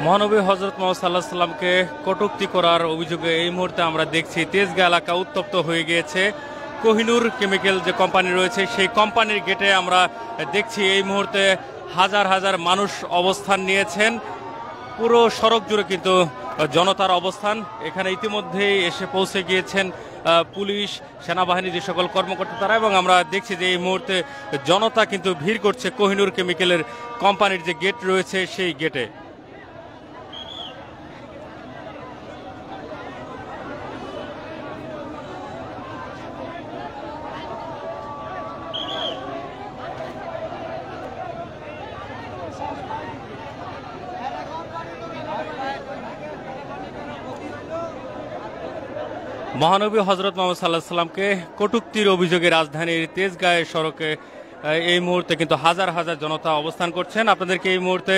মহানবী হযরত মুহাম্মদ সাল্লাল্লাহু আলাইহি সাল্লামকে কটূক্তি করার অভিযোগে এই মুহূর্তে আমরা দেখছি তেজগাঁ এলাকা উত্তপ্ত হয়ে গিয়েছে। কোহিনুর কেমিক্যাল যে কোম্পানি রয়েছে সেই কোম্পানির গেটে আমরা দেখছি এই মুহূর্তে হাজার হাজার মানুষ অবস্থান নিয়েছেন। পুরো সড়ক জুড়ে কিন্তু জনতার অবস্থান। এখানে ইতিমধ্যেই এসে পৌঁছে গিয়েছেন পুলিশ, সেনাবাহিনীর যে সকল কর্মকর্তা তারা, এবং আমরা দেখছি যে এই মুহূর্তে জনতা কিন্তু ভিড় করছে কোহিনুর কেমিক্যালের কোম্পানির যে গেট রয়েছে সেই গেটে। মহানবী হযরত মুহাম্মদ সাল্লাল্লাহু আলাইহি সাল্লামকে কটূক্তির অভিযোগে রাজধানীর তেজগাঁয়ের সড়কে এই মুহূর্তে কিন্তু হাজার হাজার জনতা অবস্থান করছেন। আপনাদেরকে এই মুহূর্তে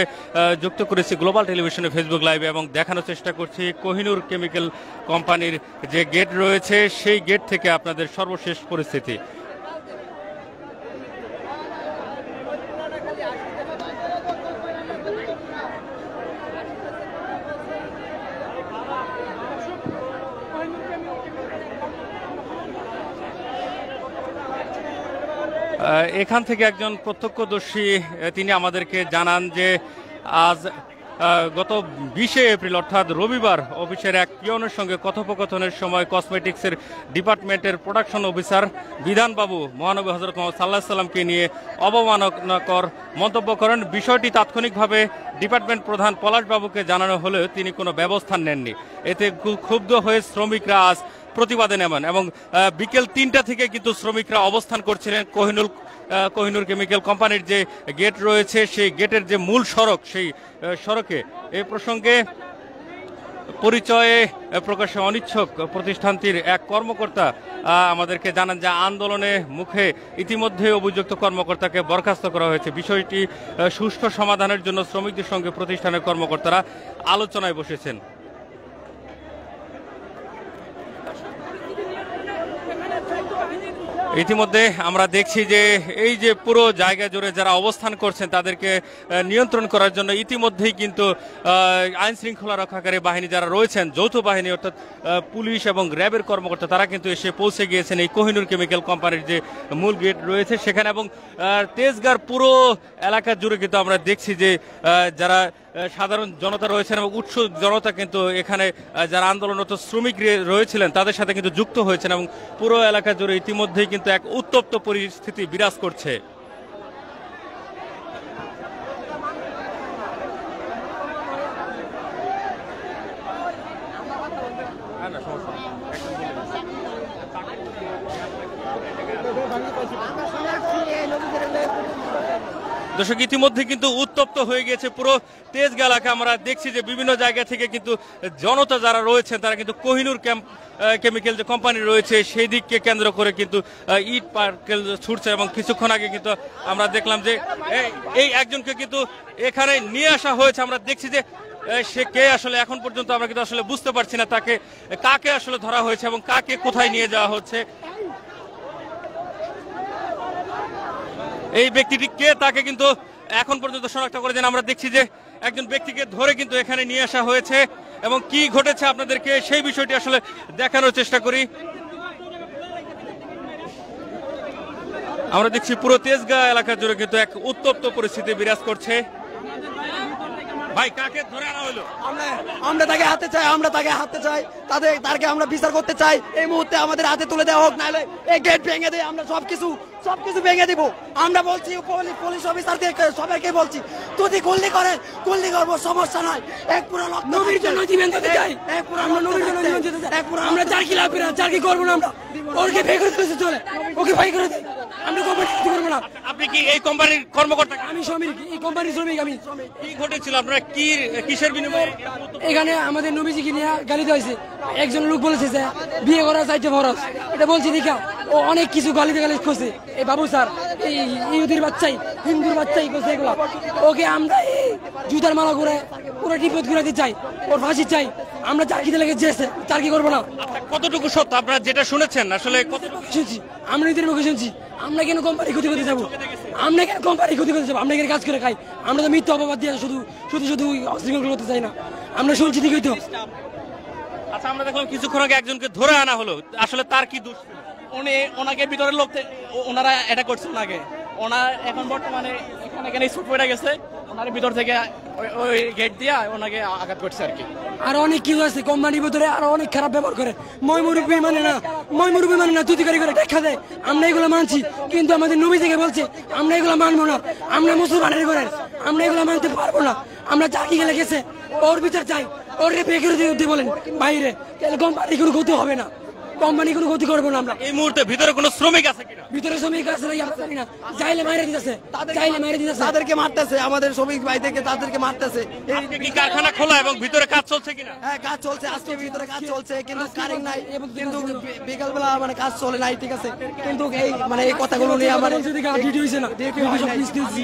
যুক্ত করেছি গ্লোবাল টেলিভিশনে ফেসবুক লাইভে এবং দেখানোর চেষ্টা করছি কোহিনুর কেমিক্যাল কোম্পানির যে গেট রয়েছে সেই গেট থেকে আপনাদের সর্বশেষ পরিস্থিতি। এখান থেকে একজন প্রত্যক্ষদর্শী তিনি আমাদেরকে জানান যে আজ গত 20 এপ্রিল অর্থাৎ রবিবার অফিসের এক পিয়নের সঙ্গে কথোপকথনের সময় কসমেটিক্সের ডিপার্টমেন্টের প্রোডাকশন অফিসার বিধানবাবু মহানবী হযরত মুহাম্মদ সাল্লাল্লাহু আলাইহি সাল্লামকে নিয়ে অবমাননাকর মন্তব্য করেন। বিষয়টি তাৎক্ষণিকভাবে ডিপার্টমেন্ট প্রধান পলাশবাবুকে জানানো হলেও তিনি কোনো ব্যবস্থা নেননি। এতে ক্ষুব্ধ হয়ে শ্রমিকরা আজ প্রতিবাদে নামেন এবং বিকেল 3টা থেকে কিন্তু শ্রমিকরা অবস্থান করছিলেন কোহিনুর কেমিক্যাল কোম্পানির যে গেট রয়েছে সেই গেটের যে মূল সড়ক সেই সড়কে। এই প্রসঙ্গে পরিচয়ে প্রকাশে অনিচ্ছুক প্রতিষ্ঠানটির এক কর্মকর্তা আমাদেরকে জানান যে আন্দোলনের মুখে ইতিমধ্যে অভিযুক্ত কর্মকর্তাকে বরখাস্ত করা হয়েছে। বিষয়টি সুষ্ঠু সমাধানের জন্য শ্রমিকদের সঙ্গে প্রতিষ্ঠানের কর্মকর্তারা আলোচনায় বসেছেন। ইতিমধ্যে আমরা দেখছি যে এই যে পুরো জায়গা জুড়ে যারা অবস্থান করছেন তাদেরকে নিয়ন্ত্রণ করার জন্য ইতিমধ্যেই কিন্তু আইন শৃঙ্খলা রক্ষাকারী বাহিনী যারা রয়েছেন, যৌথ বাহিনী অর্থাৎ পুলিশ এবং র্যাবের কর্মকর্তা তারা কিন্তু এসে পৌঁছে গিয়েছেন এই কোহিনুর কেমিক্যাল কোম্পানির যে মূল গেট রয়েছে সেখানে। এবং তেজগাঁর পুরো এলাকা জুড়ে কিন্তু আমরা দেখছি যে যারা সাধারণ জনতা রয়েছেন এবং উৎসুক জনতা কিন্তু এখানে যারা আন্দোলনরত শ্রমিক রয়েছিলেন তাদের সাথে কিন্তু যুক্ত হয়েছেন এবং পুরো এলাকা জুড়ে ইতিমধ্যেই কিন্তু এক উত্তপ্ত পরিস্থিতি বিরাজ করছে। দর্শক, ইতিমধ্যে কিন্তু উত্তপ্ত হয়ে গেছে পুরো তেজগাঁ এলাকা। আমরা দেখছি যে বিভিন্ন জায়গা থেকে কিন্তু জনতা যারা রয়েছেন তারা কিন্তু কোহিনুর কেমিক্যাল যে কোম্পানি রয়েছে সেই দিককে কেন্দ্র করে কিন্তু ইট পার্কেল ছুটছে এবং কিছুক্ষণ আগে কিন্তু আমরা দেখলাম যে এই একজনকে কিন্তু এখানে নিয়ে আসা হয়েছে। আমরা দেখছি যে সে কে আসলে এখন পর্যন্ত আমরা কিন্তু আসলে বুঝতে পারছি না তাকে কাকে আসলে ধরা হয়েছে এবং কাকে কোথায় নিয়ে যাওয়া হচ্ছে। এই ব্যক্তিটি কে তাকে কিন্তু এখন পর্যন্ত শনাক্ত করে দেন। আমরা দেখছি যে একজন ব্যক্তিকে ধরে কিন্তু এখানে নিয়ে আসা হয়েছে এবং কি ঘটেছে আপনাদেরকে সেই বিষয়টি আসলে দেখানোর চেষ্টা করি। আমরা দেখছি পুরো তেজগাঁ এলাকা জুড়ে কিন্তু এক উত্তপ্ত পরিস্থিতি বিরাজ করছে। ভাই, কাকে ধরে আনা হলো? আমরা তাকে হাতে চাই, তাকে আমরা বিচার করতে চাই। এই মুহূর্তে আমাদের হাতে তুলে দেওয়া হোক, নাহলে এই গেট ভেঙে দেয়, আমরা সবকিছু ভেঙে দিব। আমরা বলছি পুলিশ অফিসারকে সবাইকে বলছি যদি গুলি করবো, সমস্যা নয়। এক পুরো নবীর জন্য জীবন দিতে চাই, আমরা চার কি লাগবে না, চার কি করবো না, আমরা ওকে ভেঙে করে চলে, ওকে ভাই করে দেয়, আমরা কোম্পানি করবো না। আপনি কি এই কোম্পানির কর্মকর্তা? আমি শ্রমিক, এই কোম্পানির শ্রমিক। আমি কি ঘটেছিল, আপনারা কিসের বিনিময়ে? এখানে আমাদের নবীজিকে নিয়ে গালি দেওয়া হয়েছে। একজন লোক বলেছে যে বিয়ে করা চাইছে ফরজ, এটা বলছি দেখা ও অনেক কিছু গালি করছে। এই বাবু স্যার এই ইহুদির বাচ্চাই, হিন্দুর বাচ্চাই করছে এগুলো। ওকে আমরা এই জুতার মালা করে পুরো টিপত ঘুরাতে চাই, ওর ফাঁসি চাই। আমরা চারকিতে লেগে যেছে, চারকি করবো না। কতটুকু সত্য আপনারা যেটা শুনেছেন? আসলে শুনছি, আমরা নিজের মুখে শুনছি। আমরা কেন কোম্পানি ক্ষতি করতে যাবো? আমরা এখানে কোম্পানি ক্ষতি করতে যাবো, আমরা এখানে কাজ করে খাই। আমরা তো মিথ্যা অপবাদ দিয়ে শুধু শুধু শুধু অশৃঙ্খল করতে চাই না, আমরা শুনছি ঠিকই তো। আচ্ছা, আমরা দেখলাম কিছুক্ষণ আগে একজনকে ধরে আনা হলো, আসলে তার কি দোষ ছিল? ওনাকে ভিতরের লোক ওনারা এটা করছেন আগে, ওনার এখন বর্তমানে এখানে স্পট পড়ে গেছে, ওনার ভিতর থেকে ওই গেট দিয়ে ওনাকে আঘাত করছে আর কি। আর অনেক কিছু আছে কোম্পানির ভিতরে, আর অনেক খারাপ ব্যবহার করে, মই মুরব্বী মানে না তুতিকারি করে দেখা দেয়। আমরা এগুলো মানছি, কিন্তু আমাদের নবী থেকে বলছে আমরা এগুলো মানবো না, আমরা মুসলমানের ঘরের, আমরা এগুলো মানতে পারবো না। আমরা চাকরি গেলে গেছে, ওর বিচার চাই, ওর বেকার দিতে বলেন বাইরে, তাহলে কোম্পানি কোনো ক্ষতি হবে না, কোম্পানি কোনো ক্ষতি করবো না। আমরা এই মুহূর্তে ভিতরে কোনো শ্রমিক আছে কিনা? ভিতরে শ্রমিক আছে নাকি আমরা জানি না, চাইলে মাইরে দিতেছে, চাইলে মাইরে দিতেছে, তাদেরকে মারতেছে, আমাদের শ্রমিক ভাইদেরকে তাদেরকে মারতেছে। আজকে কি কারখানা খোলা এবং ভিতরে কাজ চলছে কিনা? হ্যাঁ, কাজ চলছে, আজকে ভিতরে কাজ চলছে, কিন্তু কারেন্ট নাই, কিন্তু বিকালবেলা মানে কাজ চলে নাই, ঠিক আছে। কিন্তু এই মানে এই কথাগুলো নিয়ে আমার ডিউটি হইছে না,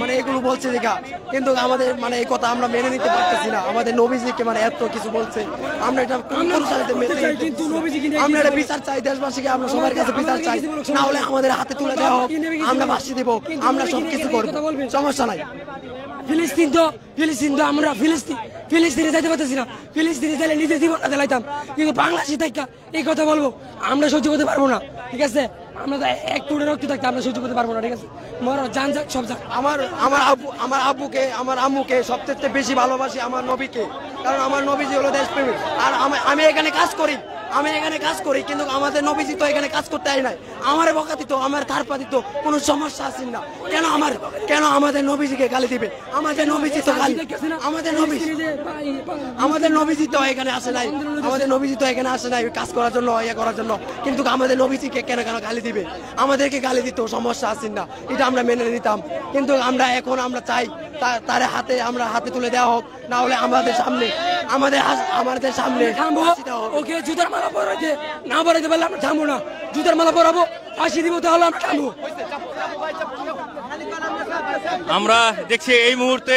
মানে এগুলো বলছে দেখা, কিন্তু আমাদের মানে এই কথা আমরা মেনে নিতে পারতেছি না। আমাদের নবীজিকে মানে এত কিছু বলছে, আমরা এটা কোন সাথে মেনে নিতে, কিন্তু নবীজিকে নিয়ে আমরা এটা বিচার চাই, দেশবাসীকে আমরা সবার কাছে বিচার চাই, না হলে আমাদের হাতে তুলে দেওয়া হোক, আমরা বাঁচিয়ে দেবো, আমরা সবকিছু করবো, সমস্যা নাই। ফিলিস্তিন তো আমরা ফিলিস্তিনে যাইতে পারতেছি না, ফিলিস্তিনে যাইলে নিজের জীবনটা দিলাইতাম, কিন্তু বাংলাদেশে থাকা এই কথা বলবো আমরা সহ্য করতে পারবো না, ঠিক আছে। আমরা তো এক ফুটে রক্ত থাকতে আমরা সহ্য করতে পারবো না, ঠিক আছে। মরো জান যাক সব যাক। আমার আব্বুকে আমার আম্মুকে সবচেয়ে বেশি ভালোবাসি আমার নবীকে, কারণ আমার নবীজি হলো দেশপ্রেমিক। আর আমি এখানে কাজ করি, কিন্তু আমাদের নবীজি তো এখানে কাজ করতে আই নাই, আমার বকা দিত, আমার থারপা দিত, কোনো সমস্যা আসেন না। কেন আমাদের নবীজিকে গালি দিবে? আমাদের নবীজি তো এখানে আসে নাই, আমাদের নবীজি তো এখানে আসে নাই কাজ করার জন্য, ইয়ে করার জন্য, কিন্তু আমাদের নবীজিকে কেন গালি দিবে? আমাদেরকে গালি দিত, সমস্যা আসেন না, এটা আমরা মেনে নিতাম। কিন্তু আমরা চাই তার হাতে তুলে দেওয়া হোক, না হলে আমাদের সামনে থামবো, ওকে জুতার মালা পরাইতে না পরাইতে পারলে আমরা থামবো না, জুতার মালা পরাবো, ফাঁসি দিব, তাহলে আমরা থামবো। আমরা দেখছি এই মুহূর্তে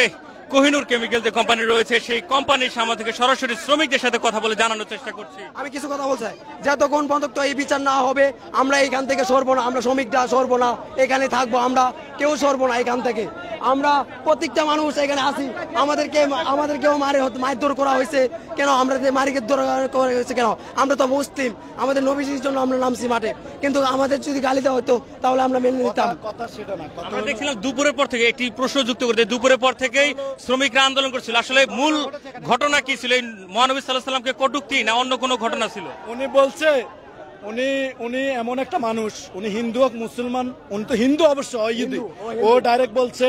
কোহিনুর কেমিক্যাল যে কোম্পানি রয়েছে, সেই কোম্পানির সামনে থেকে সরাসরি শ্রমিকদের সাথে কথা বলে জানানোর চেষ্টা করছি। আমি কিছু কথা বলছি, যতক্ষণ পর্যন্ত এই বিচার না হবে আমরা এখান থেকে সরবো না, আমরা শ্রমিকরা সরবো না, এখানে থাকবো, আমরা কেউ সরবো না এখান থেকে। আমরা প্রত্যেকটা মানুষ এখানে আসি, আমাদেরকেও মারধর করা হয়েছে কেন? আমরা যে মারিকের করা হয়েছে কেন? আমরা তো মুসলিম, আমাদের নবীজির জন্য আমরা নামছি মাঠে, কিন্তু আমাদের যদি গালি দেওয়া হতো তাহলে আমরা মেনে নিতাম। আমরা দেখছিলাম দুপুরের পর থেকে একটি প্রশ্ন যুক্ত করতে, দুপুরের পর থেকেই শ্রমিকরা আন্দোলন করছিল, আসলে মূল ঘটনা কি ছিল? মহানবী সাল্লাল্লাহু আলাইহি ওয়াসাল্লামকে কটূক্তি না অন্য কোনো ঘটনা ছিল? উনি বলছে উনি এমন একটা মানুষ, উনি হিন্দু হোক মুসলমান, উনি তো হিন্দু অবশ্য, ও ডাইরেক্ট বলছে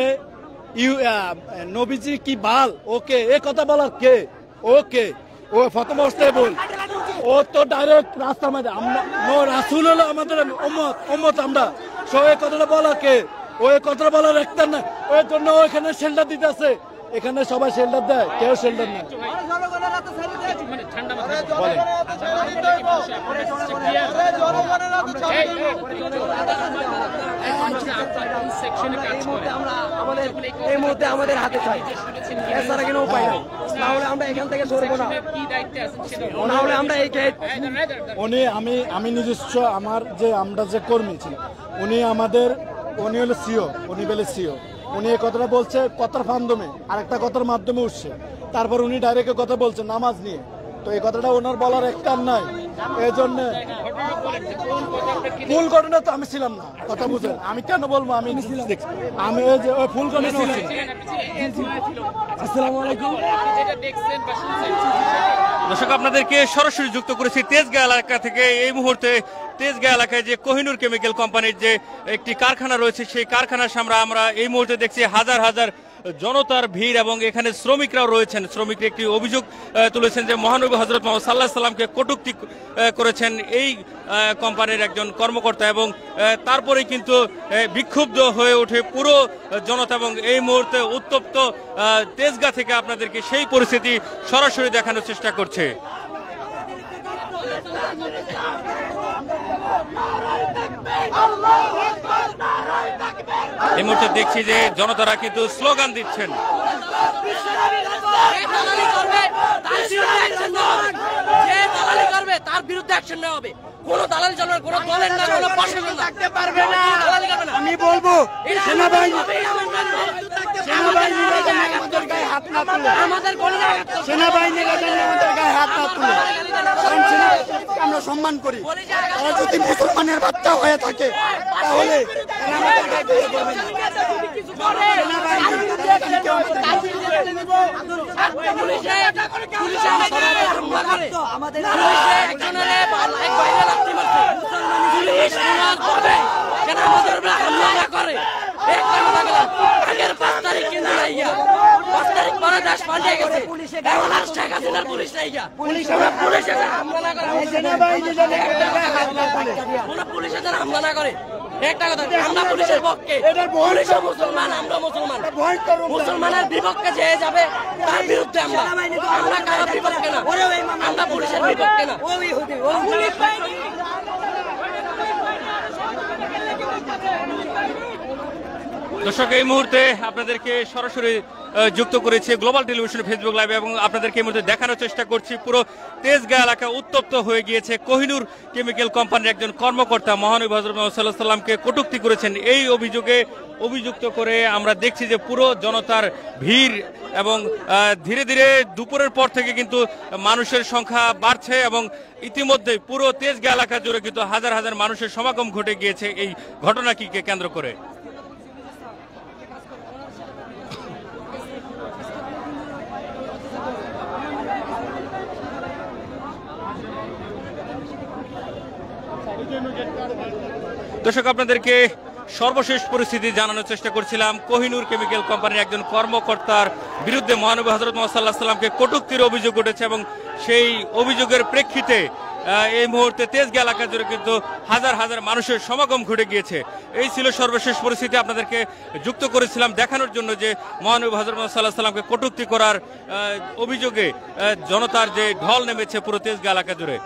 নবীজি কি বাল, ওকে এ কথা বলার কে? ওকে ও প্রথম অবস্থায় বল, ও তো ডাইরেক্ট রাস্তার মধ্যে, আমরা রাসূল হলো আমাদের উম্মত, আমরা সো এই কথাটা বলা কে? ও এই কথাটা বলার একটা না, ওই জন্য এখানে শেল্টার দিতে আছে, এখানে সবাই শেল্টার দেয়, কেউ শেল্টার নেয়। এই মুহূর্তে আমাদের হাতে চাই, এছাড়া কোনো উপায় নাই, না হলে আমরা এখান থেকে সরবো না, না হলে আমরা এই গেট। আমি নিজস্ব আমরা যে কর্মী ছিল, উনি হলো সিও, উনি বলে সিও, উনি এই কথাটা বলছে কথার মাধ্যমে, আর একটা কথার মাধ্যমে উঠছে, তারপর উনি ডাইরেক্ট কথা বলছে নামাজ নিয়ে, তো এই কথাটা ওনার বলার একটা নাই, এই জন্য ফুল ঘটনা তো আমি ছিলাম না, কথা বুঝেন, আমি কেন বলবো? আমি ওই যে ওই ফুল ঘটনা। আসসালামু আলাইকুম। দর্শক, আপনাদেরকে সরাসরি যুক্ত করেছি তেজগাঁ এলাকা থেকে। এই মুহূর্তে তেজগাঁ এলাকায় যে কোহিনুর কেমিক্যাল কোম্পানির যে একটি কারখানা রয়েছে, সেই কারখানার সামনে আমরা এই মুহূর্তে দেখছি হাজার হাজার জনতার ভিড়, এবং এখানে শ্রমিকরাও রয়েছেন। শ্রমিকরা একটি অভিযোগ তুলেছেন যে মহানবী হযরত মুহাম্মদ সাল্লাল্লাহু আলাইহি সাল্লামকে কটূক্তি করেছেন এই কোম্পানির একজন কর্মকর্তা, এবং তারপরেই কিন্তু বিক্ষুব্ধ হয়ে ওঠে পুরো জনতা, এবং এই মুহূর্তে উত্তপ্ত তেজগাঁ থেকে আপনাদেরকে সেই পরিস্থিতি সরাসরি দেখানোর চেষ্টা করছে। এই মুহূর্তে দেখছি যে জনতারা কিন্তু স্লোগান দিচ্ছেন। তার বিরুদ্ধে বিরুদ্ধে অ্যাকশন নেওয়া হবে। কোন দালালি চলবে, কোন দলের না, কোন প্রশাসন থাকতে পারবে না। আমি বলবো সেনাবাহিনী আমাদের গায়ে হাত না তুলে, আমাদের গণনা সেনাবাহিনীর আমাদের গায়ে হাত না তুলে, কারণ সেনাবাহিনীকে আমরা সম্মান করি। তারা যদি মুসলমানের বাচ্চা হয়ে থাকে তাহলে তারা আমাদের গায়ে তুলে করবে না। হামলা না করে একটা কথা, আমরা পুলিশের পক্ষে, মুসলমান, আমরা মুসলমান, মুসলমানের বিপক্ষে যে যাবে তার বিরুদ্ধে আমরা কারোর বিপক্ষে না, আমরা পুলিশের বিপক্ষে না। দর্শক, এই মুহূর্তে আপনাদেরকে সরাসরি যুক্ত করেছে গ্লোবাল টেলিভিশন ফেসবুক লাইভ এবং আপনাদেরকে এই মুহূর্তে দেখানোর চেষ্টা করছি পুরো তেজগাঁ এলাকা উত্তপ্ত হয়ে গিয়েছে। কোহিনুর কেমিক্যাল কোম্পানির একজন কর্মকর্তা মহানবী হযরত মুহাম্মদ সাল্লাল্লাহু আলাইহি সাল্লামকে কটূক্তি করেছেন। এই অভিযোগে অভিযুক্ত করে আমরা দেখছি যে পুরো জনতার ভিড় এবং ধীরে ধীরে দুপুরের পর থেকে কিন্তু মানুষের সংখ্যা বাড়ছে এবং ইতিমধ্যে পুরো তেজগাঁ এলাকা জুড়ে কিন্তু হাজার হাজার মানুষের সমাগম ঘটে গিয়েছে এই ঘটনাকে কেন্দ্র করে। দর্শক, আপনাদেরকে সর্বশেষ পরিস্থিতি জানানোর চেষ্টা করছিলাম। কোহিনুর কেমিক্যাল কোম্পানির একজন কর্মকর্তার বিরুদ্ধে মহানবী হযরত মুহাম্মদ সাল্লাল্লাহু আলাইহি সাল্লামকে কটূক্তির অভিযোগ উঠেছে এবং সেই অভিযোগের প্রেক্ষিতে এই মুহূর্তে তেজগাঁ এলাকা জুড়ে কিন্তু হাজার হাজার মানুষের সমাগম ঘটে গিয়েছে। এই ছিল সর্বশেষ পরিস্থিতি। আপনাদেরকে যুক্ত করেছিলাম দেখানোর জন্য যে মহানবী হযরত মুহাম্মদ সাল্লাল্লাহু আলাইহি সাল্লামকে কটূক্তি করার অভিযোগে জনতার যে ঢল নেমেছে পুরো তেজগাঁ এলাকা জুড়ে।